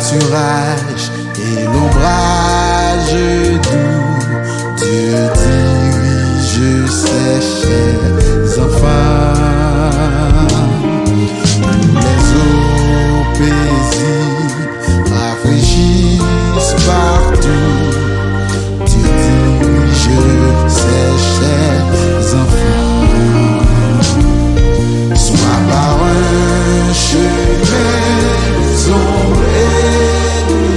pâturage et l'ombrage doux. Dieu dirige ses chers enfants. Les eaux paisibles rafraîchissent partout. Dieu dirige ses chers enfants. Soit par un chemin sombre et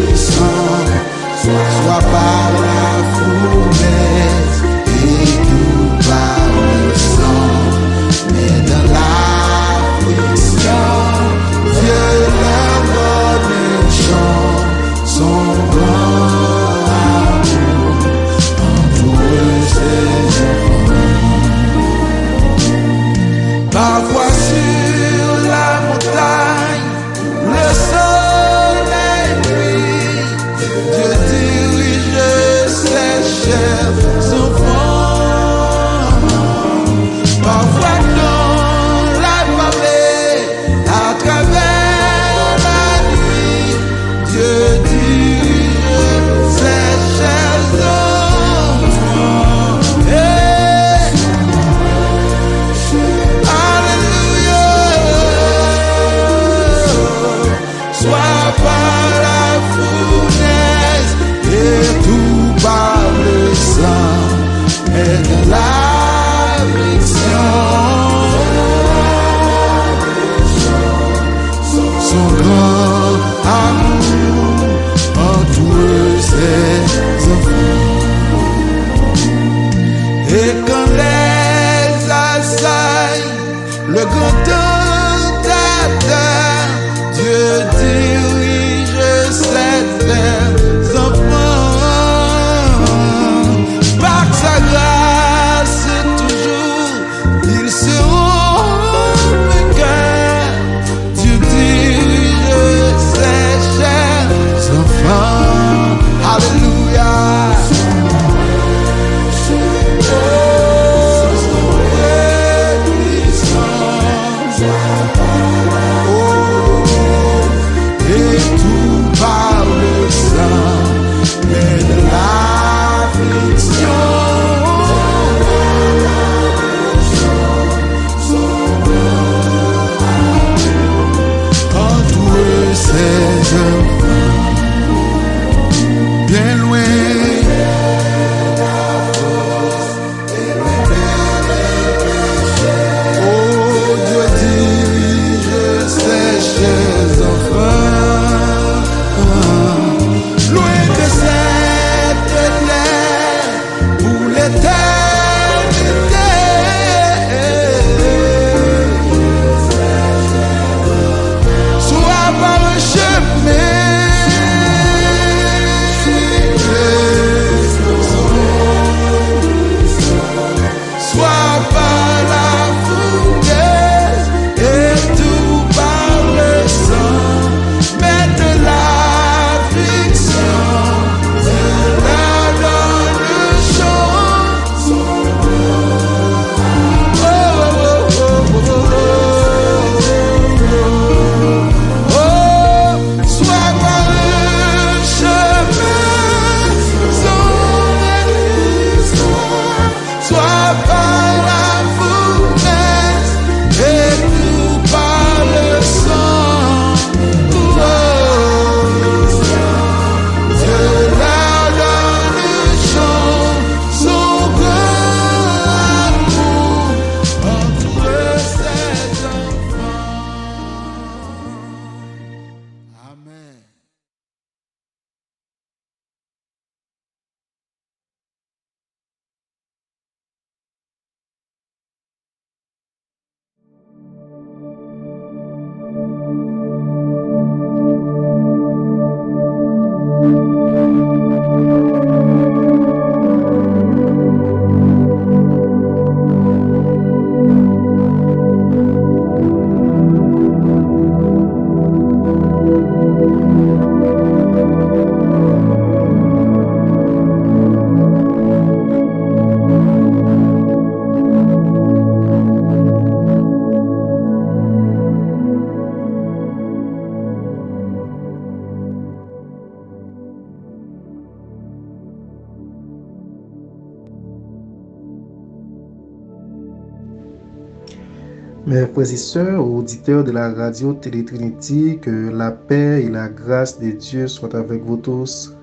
Mes frères et sœurs, auditeurs de la radio Télé Trinity, que la paix et la grâce de Dieu soient avec vous tous.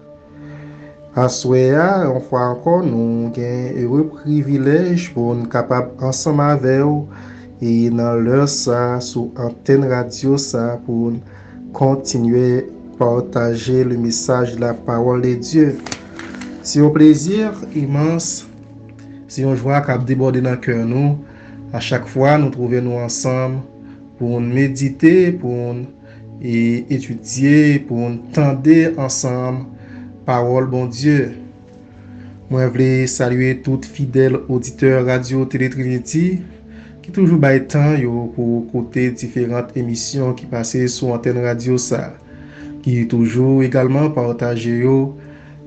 À Soya, une fois encore, nous avons un heureux privilège pour nous capables ensemble avec vous et dans l'heure ça, sur antenne radio ça, pour continuer à partager le message de la parole de Dieu. C'est un plaisir immense, c'est une joie qui a débordé dans le cœur nous. À chaque fois, nous trouvons ensemble pour méditer, pour étudier, pour tendre ensemble parole bon Dieu. Moi, je voulais saluer tout fidèle auditeur radio Télé Trinity qui toujours bail temps pour côté différentes émissions qui passaient sur antenne radio ça, qui toujours également partager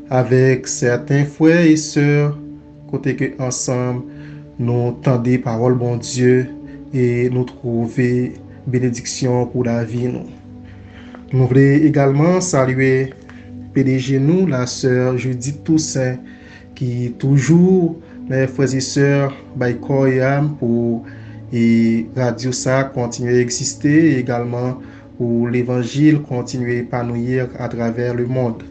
avec certains frères et sœurs côté que ensemble nous tendez parole bon Dieu et nous trouver bénédiction pour la vie nous. Nous voulons également saluer PDG nous, la sœur Judith Toussaint, qui toujours mes frères et sœurs baïkoyam pour et radio ça continuer à exister et également pour l'évangile continuer à épanouir à travers le monde.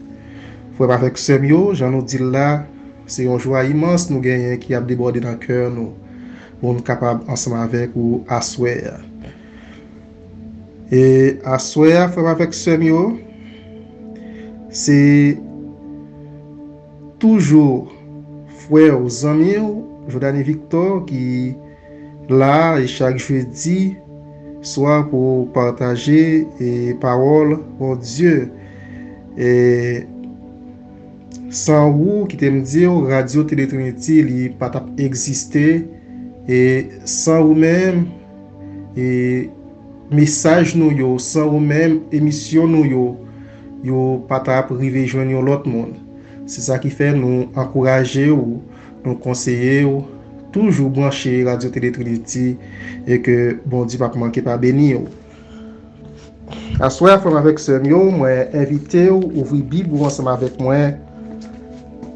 Frère avec ce mieux, j'en nous dis là, c'est une joie immense nous gagner qui a débordé dans le cœur nous pour nous capables ensemble avec ou asseoir. Et asseoir frère avec ce mieux, c'est toujours frère aux amis Jordan Victor qui là et chaque jeudi soit pour partager et parole pour Dieu et sans vous qui t'aime dire radio Télé Trinity il pas exister et sans vous même et message nous yo sans vous même émission nous yo pas privé joindre l'autre monde. C'est ça qui fait nous encourager ou nous conseiller ou toujours brancher radio Télé Trinity et que bon Dieu pas manquer pas bénir. À soir avec ce mieux moi invité ou ouvrir Bible ensemble avec moi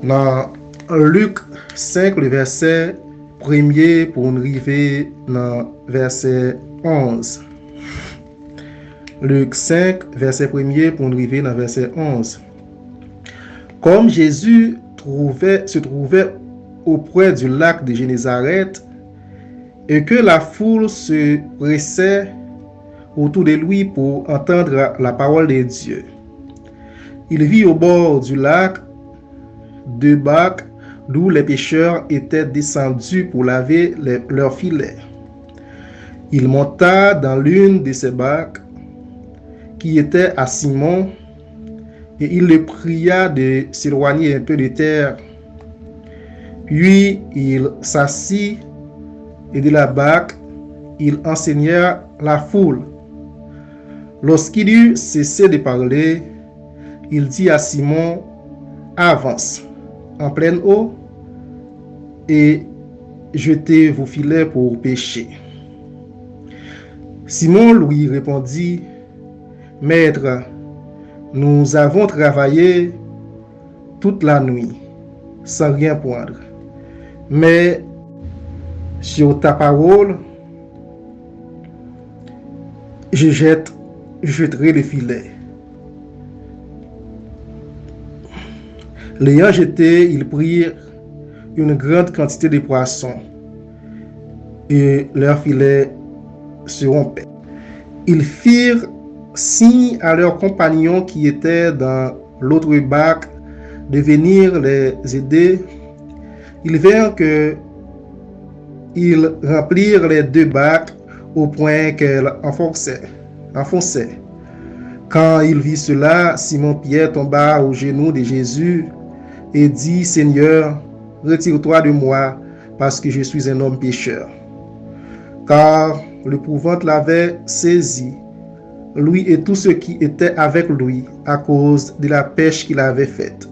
dans Luc 5 le verset 1er pour nous arriver dans verset 11. Luc 5 verset 1er pour nous arriver dans verset 11. Comme Jésus se trouvait auprès du lac de Génézareth et que la foule se pressait autour de lui pour entendre la parole de Dieu, il vit au bord du lac 2 barques d'où les pêcheurs étaient descendus pour laver leurs filets. Il monta dans l'une de ces barques qui était à Simon et il le pria de s'éloigner un peu de terre. Puis il s'assit et de la barque, il enseigna la foule. Lorsqu'il eut cessé de parler, il dit à Simon, avance en pleine eau et jetez vos filets pour pêcher. Simon lui répondit, Maître, nous avons travaillé toute la nuit sans rien prendre. Mais sur ta parole, je jetterai le filet. L'ayant jeté, ils prirent une grande quantité de poissons et leurs filets se rompaient. Ils firent signe à leurs compagnons qui étaient dans l'autre barque de venir les aider. Ils virent que ils remplirent les 2 barques au point qu'elles enfonçaient. Quand il vit cela, Simon-Pierre tomba aux genoux de Jésus et dit, Seigneur, retire-toi de moi, parce que je suis un homme pécheur. Car l'épouvante l'avait saisi, lui et tous ceux qui étaient avec lui, à cause de la pêche qu'il avait faite.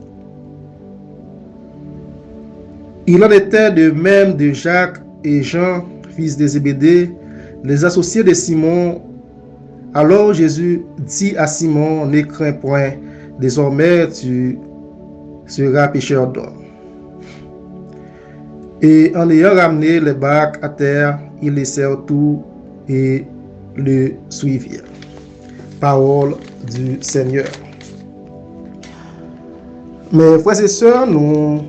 Il en était de même de Jacques et Jean, fils de Zébédée, les associés de Simon. Alors Jésus dit à Simon, ne crains point, désormais tu seras pêcheur d'hommes. Et en ayant ramené les barques à terre, ils laissèrent tout et le suivirent. Parole du Seigneur. Mes frères et sœurs, nous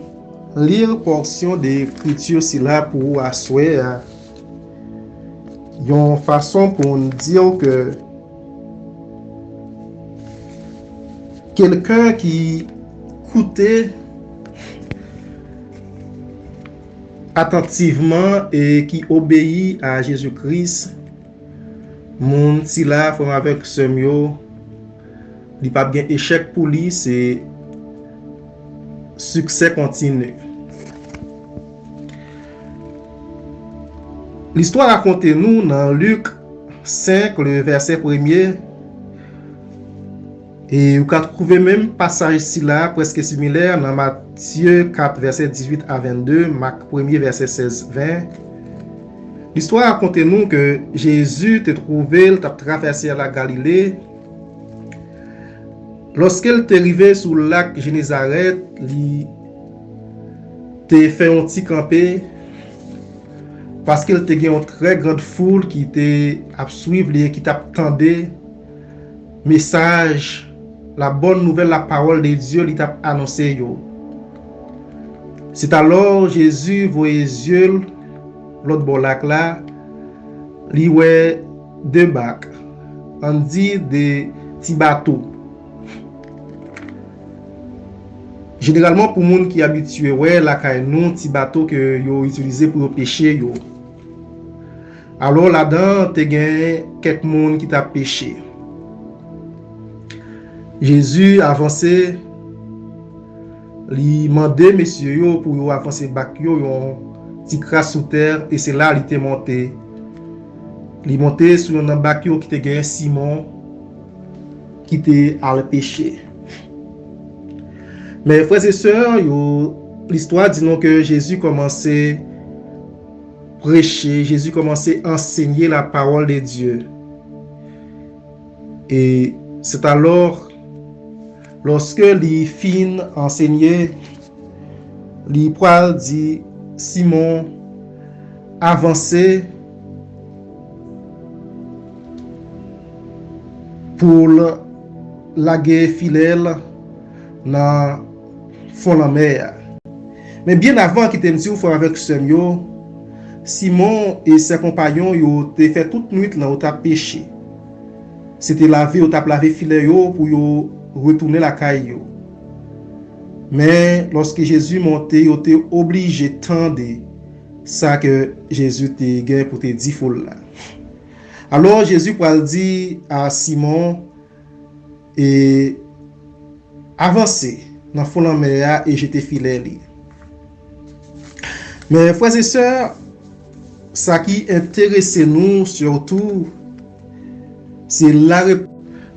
lire portion d'écriture si là pour assurer une façon pour nous dire que quelqu'un qui écoutait attentivement et qui obéit à Jésus-Christ, moun si là font avec ce mieux, il pas bien échec pour lui, c'est succès continu. L'histoire racontée nous dans Luc 5, le verset 1er. Et vous pouvez trouver même passage ici là, presque similaire, dans Matthieu 4, verset 18 à 22, Marc 1er, verset 16-20. L'histoire raconte nous que Jésus te trouvé, il t'a traversé la Galilée. Lorsqu'il est arrivé sur le lac Génézareth, il t'a fait un petit campé parce qu'il t'a une très grande foule qui t'a suivi, qui t'attendait message. La bonne nouvelle, la parole de Dieu, il t'a annoncé. C'est alors Jésus voyait Dieu, l'autre bord lac là, il voyait deux bacs, on dit des petits bateaux. Généralement, pour les gens qui sont habitués, ouais, la caille non, petits bateaux que yo utilisé pour pêcher yo. Alors là-dedans, tu as quelques monde qui t'a pêché. Jésus avançait, il demandait messieurs pour avancer bac yo, petit crasse sous terre et c'est là il était monté. Il monté sur un bac qui était gagné Simon qui était à le pêcher. Mais frères et sœurs, l'histoire dit non que Jésus commençait à prêcher, Jésus commençait à enseigner la parole de Dieu. Et c'est alors lorsque les fin enseigner, les poils dit Simon avancez pour laguer filel dans fond la mer. Mais bien avant qu'il te dit ou avec Samuel, Simon et ses compagnons ont fait toute nuit là où t'a pêché. C'était laver ou t'a lavé filet pour retourner la caille. Mais lorsque Jésus montait, il était obligé de tendre ça que Jésus te gagné pour te dire foule là. Alors Jésus dit à Simon et avancez dans fond la mer et jeter filet. Mais frères et sœurs, ça qui intéresse nous surtout, c'est la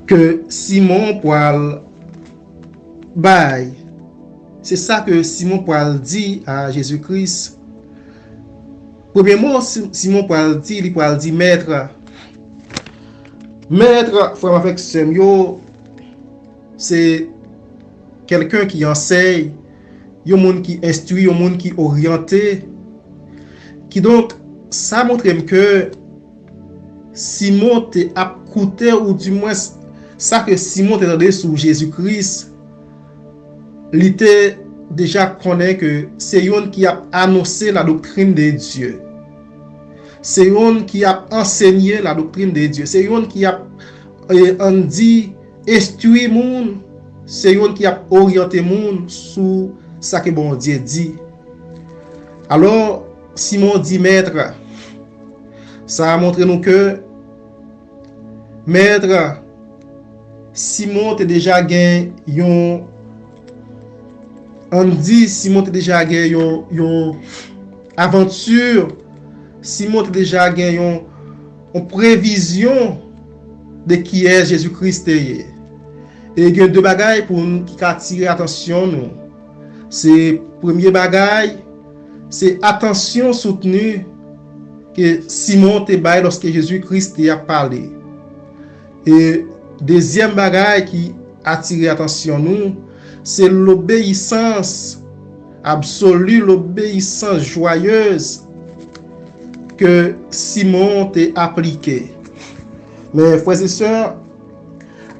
que Simon Poil bail. C'est ça que Simon Poil dit à Jésus-Christ. Premièrement, Simon Poil dit maître. Maître, frère avec Samuel, c'est quelqu'un qui enseigne, un monde qui instruit, un monde qui orienté. Qui donc, ça montre que Simon te a coûté, ou du moins, ça que Simon te donné sur Jésus-Christ, il était déjà connaît que c'est lui qui a annoncé la doctrine de Dieu. C'est lui qui a enseigné la doctrine de Dieu. C'est lui qui a dit instruit monde. C'est lui qui a orienté monde sur ça que bon Dieu dit. Alors Simon dit maître. Ça a montré nous que maître Simon t'es déjà gagné on dit Simon t'es déjà gagné une aventure. Simon t'es déjà gagné une prévision de qui est Jésus-Christ. Et il y a deux bagailles pour nous qui attirer attention nous. C'est premier bagaille, c'est attention soutenue que Simon te baille lorsque Jésus-Christ a parlé. Et deuxième bagaille qui attire attention nous, c'est l'obéissance absolue, l'obéissance joyeuse que Simon t'a appliqué. Mais frères et sœurs,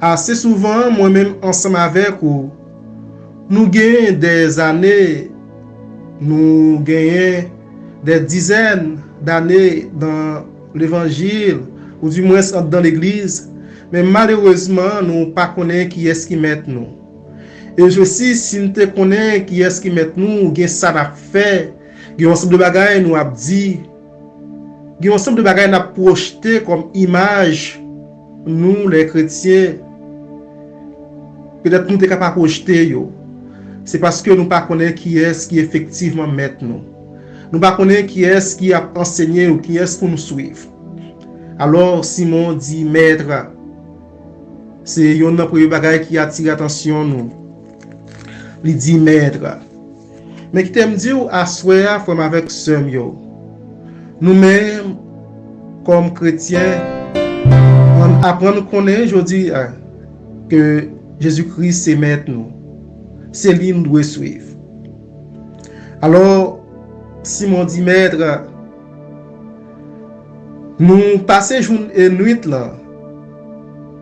assez souvent, moi-même ensemble avec vous, nous gagnons des années, nous gagnons des dizaines d'années dans l'évangile, ou du moins dans l'église, mais malheureusement, nous ne connaissons pas qui est-ce qui met nous. Et je sais, si nous connaissons qui est-ce qui met nous, il y a ça à faire, il y a un ensemble de bagages nous a dit, il y a un ensemble de bagages nous a projeté comme image, nous les chrétiens. Peut-être nous sommes capables de projeter. C'est parce que nous ne connaissons pas qui est-ce qui effectivement met nous. Nous ne connaissons pas qui est-ce qui a enseigné ou qui est-ce pour nous suivre. Alors Simon dit, maître, c'est un premier bagage qui attire l'attention nous. Il dit maître. Mais qui t'aime dire à soir frère avec sœur yo. Nous-mêmes comme chrétiens on apprend à connaître aujourd'hui que Jésus-Christ c'est maître nous. C'est lui nous doit suivre. Alors Simon dit maître, nous passons jour et nuit là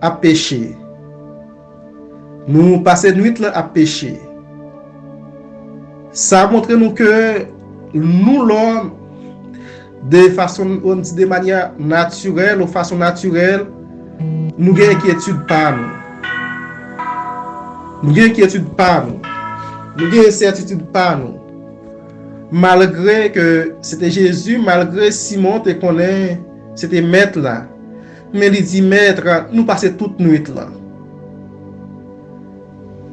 à pécher. Nous passons nuit là à pécher. Ça montre nous que nous l'homme de manière naturelle ou façon naturelle nous avons inquiétude par nous. Nous avons inquiétude par nous. Nous avons incertitude par nous. Malgré que c'était Jésus, malgré Simon te connaît, c'était maître là. Mais il dit maître, nous passons toute nuit là.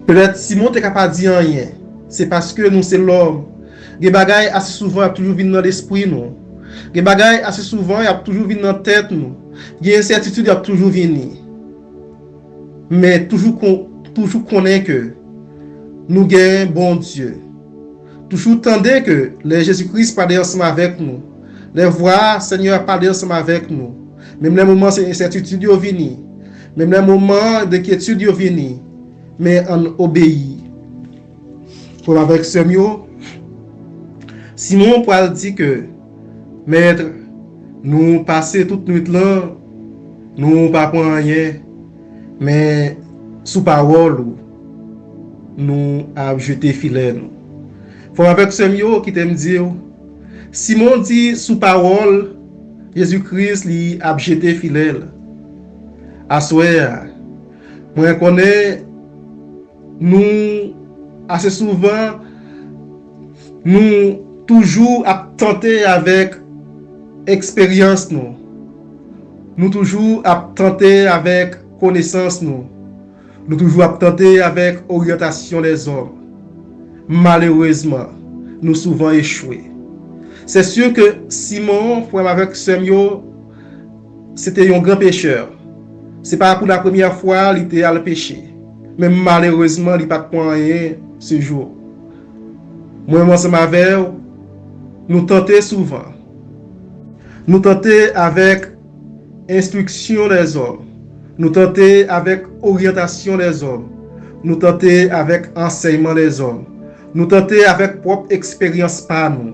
Peut-être Simon t'es capable de dire rien. C'est parce que nous c'est l'homme. Les bagailles assez souvent toujours viennent dans l'esprit nous. Les bagailles assez souvent y a toujours viennent dans la tête nous. Les incertitudes y a toujours venir. Mais toujours connaît que nous gagnons bon Dieu. Toujours tendez que les Jésus-Christ parle ensemble avec nous. Les voir Seigneur parler ensemble avec nous. Même les moments d'incertitude y venir. Même les moments d'inquiétude y venir. Mais on obéit. Pour avec Samuel, Simon Paul dit que maître, nous passer toute nuit là, nous pas prendre rien, mais sous parole nous a jeté filet nous. Pour avec Samuel qui t'aime dire, Simon dit sous parole Jésus-Christ lui a jeté filet. À soir, moi connais nous assez souvent, nous toujours à tenter avec expérience nous. Nous toujours à tenter avec connaissance nous. Nous toujours à tenter avec orientation des hommes. Malheureusement, nous souvent échoué. C'est sûr que Simon, frère avec Samuel, c'était un grand pécheur. C'est pas pour la première fois qu'il était à le pécher. Mais malheureusement, il n'a pas de rien ce jour. Moi, ensemble avec nous tentons souvent. Nous tentons avec instruction des hommes. Nous tentons avec orientation des hommes. Nous tentons avec enseignement des hommes. Nous tentons avec propre expérience par nous.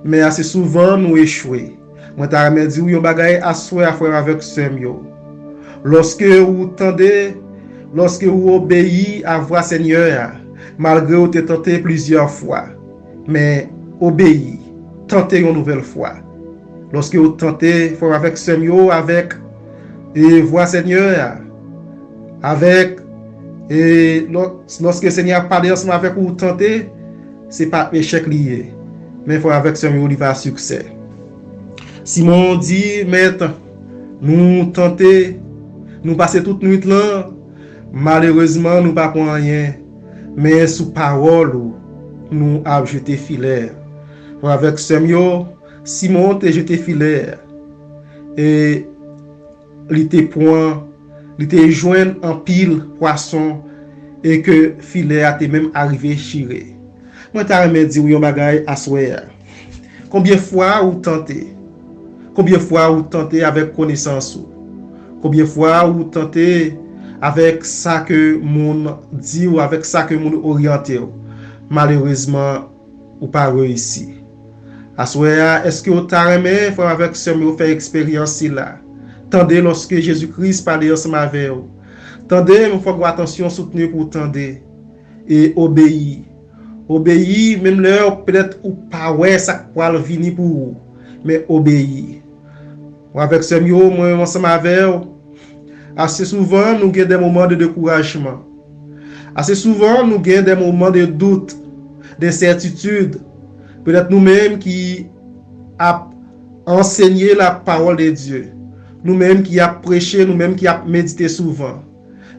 Mais assez souvent, nous échouons. Moi, je me dis, oui, on bagaille à soi à faire avec Samuel. Lorsque vous tendez, lorsque vous obéissez à voix Seigneur, malgré vous avez tenté plusieurs fois, mais obéissez, tentez une nouvelle fois. Lorsque vous tentez, il faut avec Samuel, avec voix Seigneur, avec lorsque le Seigneur parle ensemble avec vous, tentez, ce n'est pas échec lié, mais il faut avec Samuel, il va à succès. Simon dit, maître, nous tentons, nous passons toute nuit là, malheureusement, nous ne pas rien, mais sous parole, nous avons jeté filet. Avec Samuel, Simon a jeté filet. Et il était point, il était joint en pile poisson et que filet a été même arrivé chiré. Moi, je me dit, oui, on bagaille à soir. Combien de fois vous tentez? Combien de fois vous tentez avec connaissance? Combien de fois vous tentez avec ça que mon dit ou avec ça que mon orienté? Malheureusement, ou pas réussi. Aswaya, est-ce que vous avez frère avec ce que fait expérience là? Tendez lorsque Jésus-Christ parlait ensemble avec vous. Tendez, il faut avoir attention soutenue pour tendre et obéir. Obéir, même l'heure peut-être ou pas ouais ça va venir pour vous, mais obéir. Avec ce mieux, moi ensemble avec vous, assez souvent nous avons des moments de découragement. Assez souvent nous avons des moments de doute, d'incertitude. Peut-être nous-mêmes qui a enseigné la parole de Dieu. Nous-mêmes qui a prêché, nous-mêmes qui a médité souvent.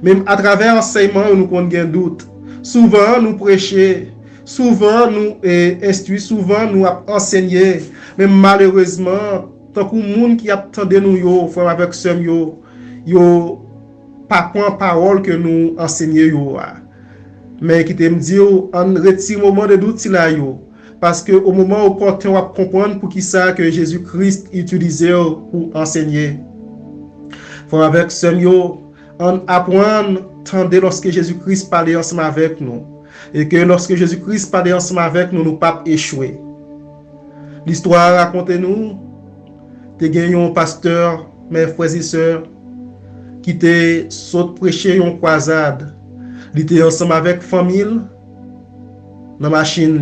Même à travers l'enseignement, nous avons des doutes. Souvent, nous prêchons, souvent, nous instruisons, souvent, nous enseignons. Mais malheureusement, tant que les gens qui attendent nous, frère avec ce yo pas point parole que nous enseignons. Mais qui te me dit, on retire le moment de doute là, parce que au moment opportun, on va comprendre pour qui ça que Jésus-Christ utilisait pour enseigner. Frère avec ce on apprend tendez lorsque Jésus-Christ parlait ensemble avec nous. Et que lorsque Jésus-Christ parlait ensemble avec nous, nous pas échouer. L'histoire raconte-nous, te gagné un pasteur, mes frères et sœurs, qui te saute prêcher une croisade. Il était ensemble avec famille, dans la machine.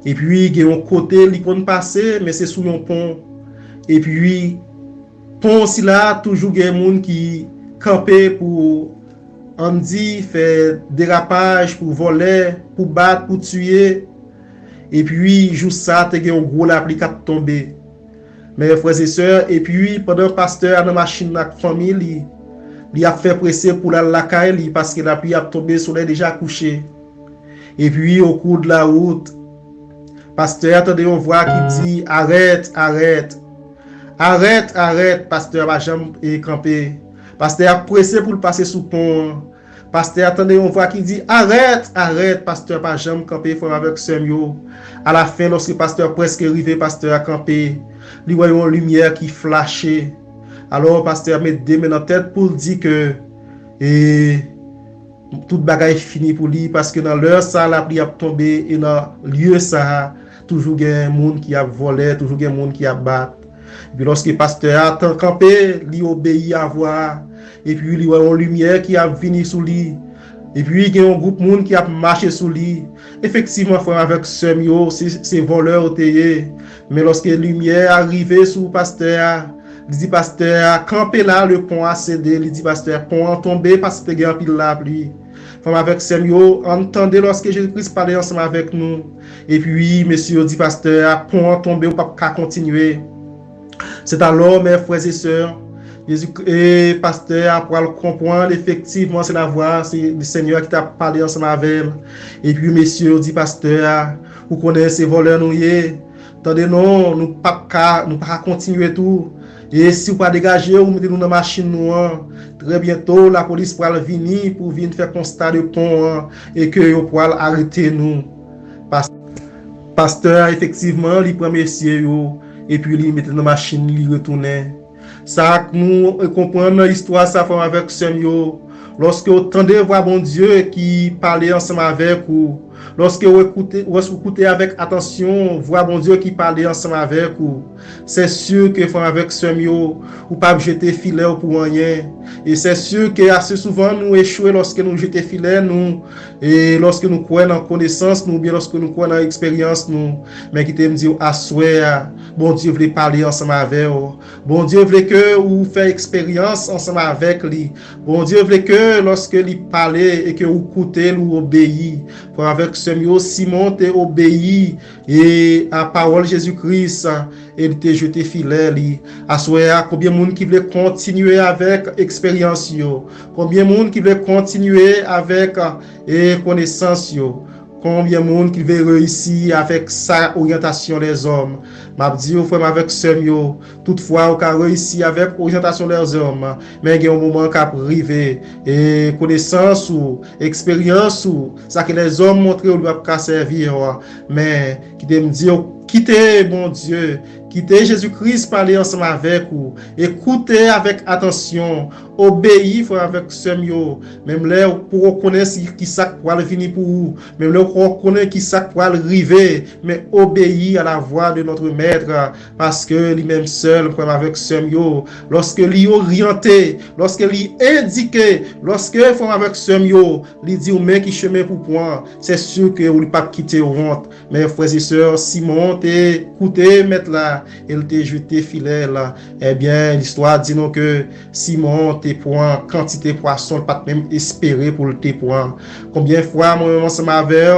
Et puis, il y a un côté, il peut passer, mais c'est sous un pont. Et puis, pont aussi là, toujours il y a des gens qui camper pour on dit faire dérapage, pour voler, pour battre, pour tuer. Et puis juste ça, tu as un gros la qui a tombé. Mes frères et sœurs, et puis pendant le pasteur dans la machine de la famille, il a fait presser pour la caille parce que la pluie a tombé, le soleil déjà couché. Et puis au cours de la route, pasteur attendait une voix qui dit arrête, arrête. Arrête, arrête, pasteur va jamais camper. Pasteur a pressé pour le passer sous pont. Pasteur attendait une voix qui dit arrête, arrête, pasteur pas jamais camper fort avec Samuel. À la fin, lorsque le pasteur presque arrivé, pasteur a campé. Il voyait une lumière qui flashait. Alors pasteur met des mains dans la tête pour dire que toute bagaille fini pour lui parce que dans l'heure ça la pluie a tombé et dans lieu ça toujours un monde qui a volé, toujours un monde qui a battu. Puis lorsque le pasteur a campé, il obéit à voir. Et puis il y a une lumière qui a venu sous lui. Et puis il y a un groupe de monde qui a marché sous lui. Effectivement, frère, avec ce mio, c'est voleur au théâtre. Mais lorsque la lumière est arrivée sous le pasteur, il dit pasteur, campé là, le pont a cédé. Il dit pasteur, pont a tombé parce que il y a un pile la pluie. Frère, avec ce mio, entendez lorsque Jésus-Christ parlait ensemble avec nous. Et puis, monsieur dit pasteur, pont a tombé, on ne peut pas continuer. C'est alors, mes frères et sœurs, Jésus et pasteur pour comprendre effectivement c'est la voix, c'est le Seigneur qui t'a parlé ensemble avec elle. Et puis messieurs dit pasteur, vous connaissez ces voleurs nous y. Attendez non, nous pas continuer tout. Et si vous pas dégager, vous mettez nous dans la machine nous. Très bientôt la police pourra venir pour venir faire constat de pont et que vous pourrez arrêter nous. Pasteur effectivement, il prend messieurs et puis il mettait dans la machine, il retournait. Ça nous comprenons l'histoire ça fait avec Samuel. Lorsque vous entendez voir bon Dieu qui parlait ensemble avec vous, lorsque vous écoutez avec attention, voir bon Dieu qui parlait ensemble avec vous, c'est sûr que fait avec Samuel, ou pas jeter filet pour rien. Et c'est sûr que assez souvent nous échouons lorsque nous jetons filet nous et lorsque nous croyons en connaissance nous, bien lorsque nous croyons en expérience nous, mais qui te me dit assoir, bon Dieu voulait parler ensemble avec vous. Bon Dieu voulait que vous fassiez expérience ensemble avec lui. Bon Dieu voulait que lorsque il parlait et que vous écoutez, vous obéissez. Pour avec Samuel, Simon t'a obéi et à la parole de Jésus-Christ, il t'a jeté filet. Assoir, combien de monde qui veut continuer avec expérience, combien de monde qui veut continuer avec connaissance, combien de monde qui veut réussir avec sa orientation des hommes. M'a dit au frère avec Samuel, toutefois on a réussi avec orientation des hommes, mais il y a un moment qui a privé et connaissance ou expérience ou ça que les hommes montrent au doivent servir, mais qui me dit quittez bon Dieu, quittez Jésus-Christ, parler ensemble avec vous, écoutez avec attention, obéissez frère avec sœur yo, même là pour reconnaître qui ça va venir pour vous, même là pour reconnaître qui ça va arriver, mais obéissez à la voix de notre maître parce que lui-même seul frère avec sœur yo, lorsque lui orienté, lorsque lui indiqué, lorsque frère avec sœur yo, lui dit mais qui chemin pour point, c'est sûr que vous ne pas quitter honte, mais frères et sœurs, Simon t'es écouté mettre là, il t'a jeté filet là, eh bien l'histoire dit nous que Simon t'es point quantité poisson pas même espérer pour le tes point. Combien de fois moi ensemble avec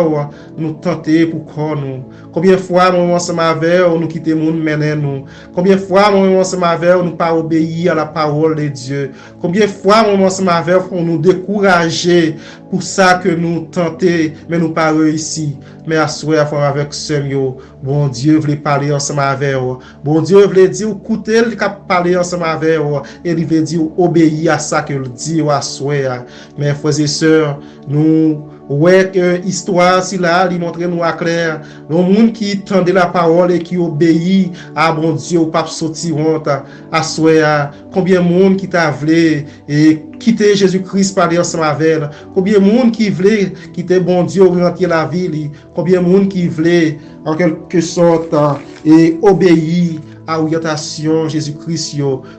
nous tenter pour quoi nous, combien de fois moi ensemble avec nous quitter monde mener nous, combien de fois moi ensemble avec nous pas obéir à la parole de Dieu, combien de fois moi ensemble avec nous décourager pour ça que nous tenter mais nous pas réussi, mais à souhait avec Seigneur, bon Dieu voulait parler ensemble avec vous, bon Dieu voulait dire écoutez le cap parler ensemble avec vous et il veut dire obéir à ça que le dit à souhait. Mais frères et sœurs, nous ouais que histoire si là il montre nous à clair le monde qui tendait la parole et qui obéit à bon Dieu au pape sorti honte à souhait combien monde qui t'a voulu et quitter Jésus-Christ parler ensemble avec combien monde qui voulait quitter bon Dieu orienter la vie combien monde qui voulait en quelque sorte et obéir à l'orientation Jésus-Christ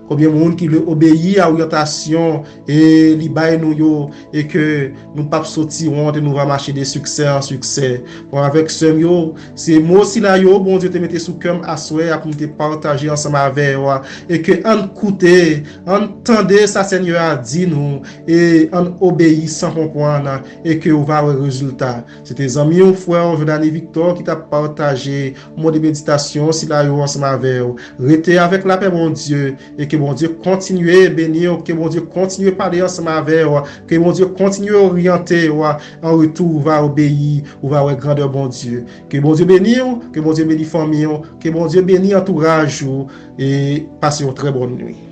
combien de monde qui veut obéir à l'orientation et libérer nous et que nous pas sortir honte et nous va marcher de succès en succès bon avec ce c'est moi aussi là bon Dieu te mettait sous cœur à souhait pour te partager ensemble avec et que en écouter entendez ça Seigneur a dit nous et en obéir sans comprendre et que on va avoir résultat. C'était amis ou frère Jordan Victor qui t'a partagé mot de méditation si là ensemble avec restez avec la paix mon Dieu et que mon Dieu continue à bénir, que mon Dieu continue à parler ensemble avec que mon Dieu continue à orienter en retour va obéir ou va avoir grandeur bon Dieu. Que mon Dieu bénisse, que mon Dieu bénisse famille, que mon Dieu bénisse entourage et passez une très bonne nuit.